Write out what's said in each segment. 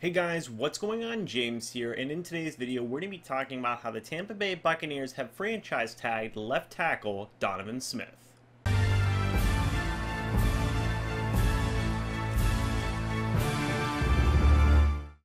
Hey guys, what's going on? James here, and in today's video we're going to be talking about how the Tampa Bay Buccaneers have franchise tagged left tackle Donovan Smith.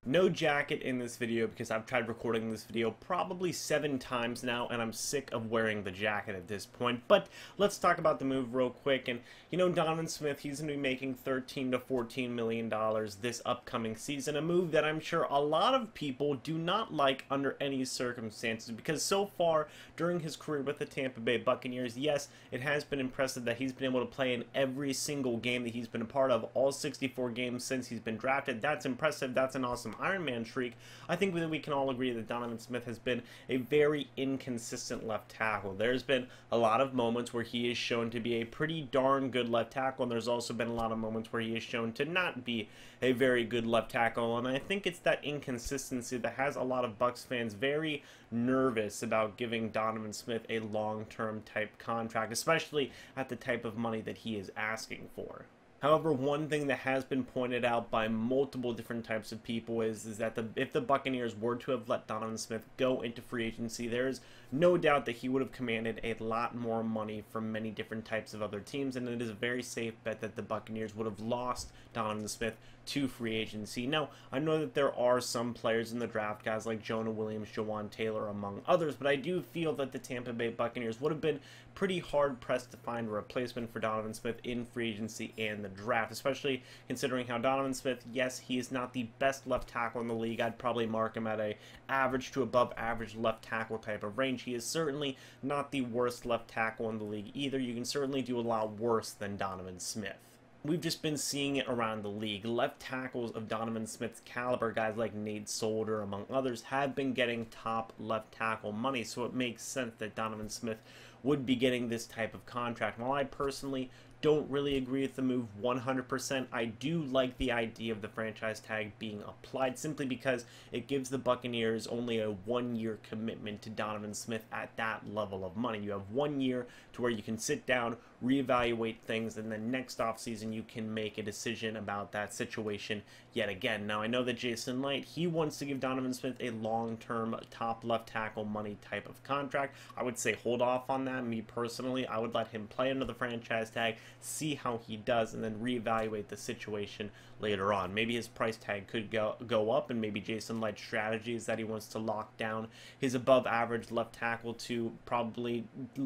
No jacket in this video because I've tried recording this video probably 7 times now and I'm sick of wearing the jacket at this point. But let's talk about the move real quick. And you know, Donovan Smith, he's going to be making $13 to $14 million this upcoming season. A move that I'm sure a lot of people do not like under any circumstances, because so far during his career with the Tampa Bay Buccaneers, yes, it has been impressive that he's been able to play in every single game that he's been a part of, all 64 games since he's been drafted. That's impressive. That's an awesome Iron Man streak. I think that we can all agree that Donovan Smith has been a very inconsistent left tackle. There's been a lot of moments where he is shown to be a pretty darn good left tackle, and there's also been a lot of moments where he is shown to not be a very good left tackle, and I think it's that inconsistency that has a lot of Bucs fans very nervous about giving Donovan Smith a long-term type contract, especially at the type of money that he is asking for. However, one thing that has been pointed out by multiple different types of people is that if the Buccaneers were to have let Donovan Smith go into free agency, there is no doubt that he would have commanded a lot more money from many different types of other teams, and it is a very safe bet that the Buccaneers would have lost Donovan Smith to free agency. Now, I know that there are some players in the draft, guys like Jonah Williams, Jawan Taylor, among others, but I do feel that the Tampa Bay Buccaneers would have been pretty hard-pressed to find a replacement for Donovan Smith in free agency and the draft, especially considering how Donovan Smith, yes, he is not the best left tackle in the league. I'd probably mark him at a average to above average left tackle type of range. He is certainly not the worst left tackle in the league either. You can certainly do a lot worse than Donovan Smith. We've just been seeing it around the league. Left tackles of Donovan Smith's caliber, guys like Nate Solder, among others, have been getting top left tackle money, so it makes sense that Donovan Smith would be getting this type of contract. While I personally don't really agree with the move 100%, I do like the idea of the franchise tag being applied, simply because it gives the Buccaneers only a 1-year commitment to Donovan Smith at that level of money. You have 1 year to where you can sit down, reevaluate things, and then next offseason you can make a decision about that situation yet again. Now, I know that Jason Light, he wants to give Donovan Smith a long-term top left tackle money type of contract. I would say hold off on that. Me personally, I would let him play under the franchise tag, see how he does, and then reevaluate the situation later on. Maybe his price tag could go up, and maybe Jason Light's strategy is that he wants to lock down his above average left tackle to probably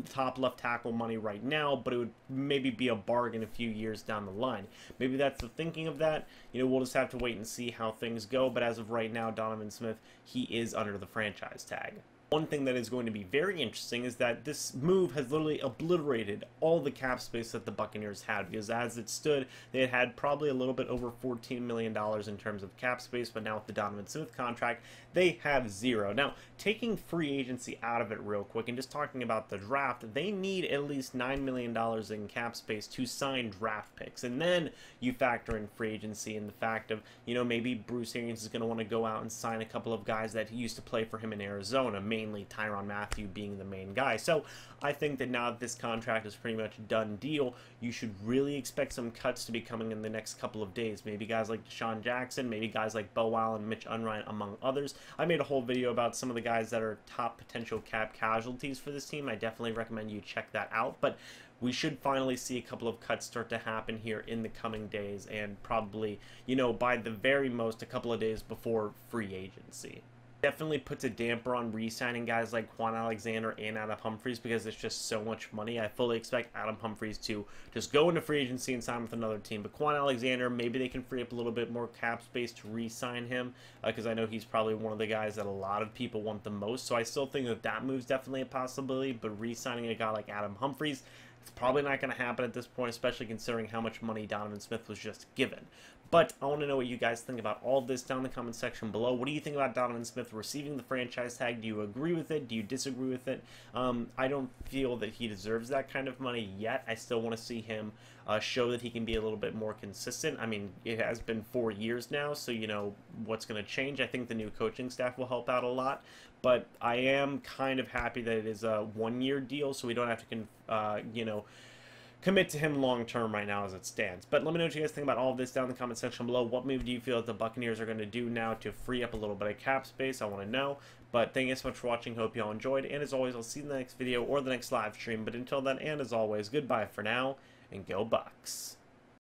top left tackle money right now, but it would maybe be a bargain a few years down the line. Maybe that's the thinking of that. You know, we'll just have to wait and see how things go, but as of right now, Donovan Smith, he is under the franchise tag. One thing that is going to be very interesting is that this move has literally obliterated all the cap space that the Buccaneers had, because as it stood, they had probably a little bit over $14 million in terms of cap space, but now with the Donovan Smith contract, they have zero. Now, taking free agency out of it real quick and just talking about the draft, they need at least $9 million in cap space to sign draft picks, and then you factor in free agency and the fact of, you know, maybe Bruce Arians is going to want to go out and sign a couple of guys that used to play for him in Arizona, mainly Tyrann Mathieu being the main guy. So I think that now that this contract is pretty much a done deal, you should really expect some cuts to be coming in the next couple of days. Maybe guys like Deshaun Jackson, maybe guys like Bo Allen, Mitch Unrein, among others. I made a whole video about some of the guys that are top potential cap casualties for this team. I definitely recommend you check that out, but we should finally see a couple of cuts start to happen here in the coming days, and probably, you know, by the very most a couple of days before free agency. Definitely puts a damper on re-signing guys like Quan Alexander and Adam Humphries, because it's just so much money. I fully expect Adam Humphries to just go into free agency and sign with another team. But Quan Alexander, maybe they can free up a little bit more cap space to re-sign him, because I know he's probably one of the guys that a lot of people want the most. So I still think that that move's definitely a possibility, but re-signing a guy like Adam Humphries, it's probably not going to happen at this point, especially considering how much money Donovan Smith was just given. But I want to know what you guys think about all this down in the comment section below. What do you think about Donovan Smith receiving the franchise tag? Do you agree with it? Do you disagree with it? I don't feel that he deserves that kind of money yet. I still want to see him show that he can be a little bit more consistent. I mean, it has been 4 years now, so you know what's going to change. I think the new coaching staff will help out a lot, but I am kind of happy that it is a 1-year deal, so we don't have to you know, commit to him long term right now as it stands. But let me know what you guys think about all of this down in the comment section below. What move do you feel that the Buccaneers are going to do now to free up a little bit of cap space? I want to know. But thank you so much for watching. Hope you all enjoyed. And as always, I'll see you in the next video or the next live stream. But until then, and as always, goodbye for now, and go Bucs.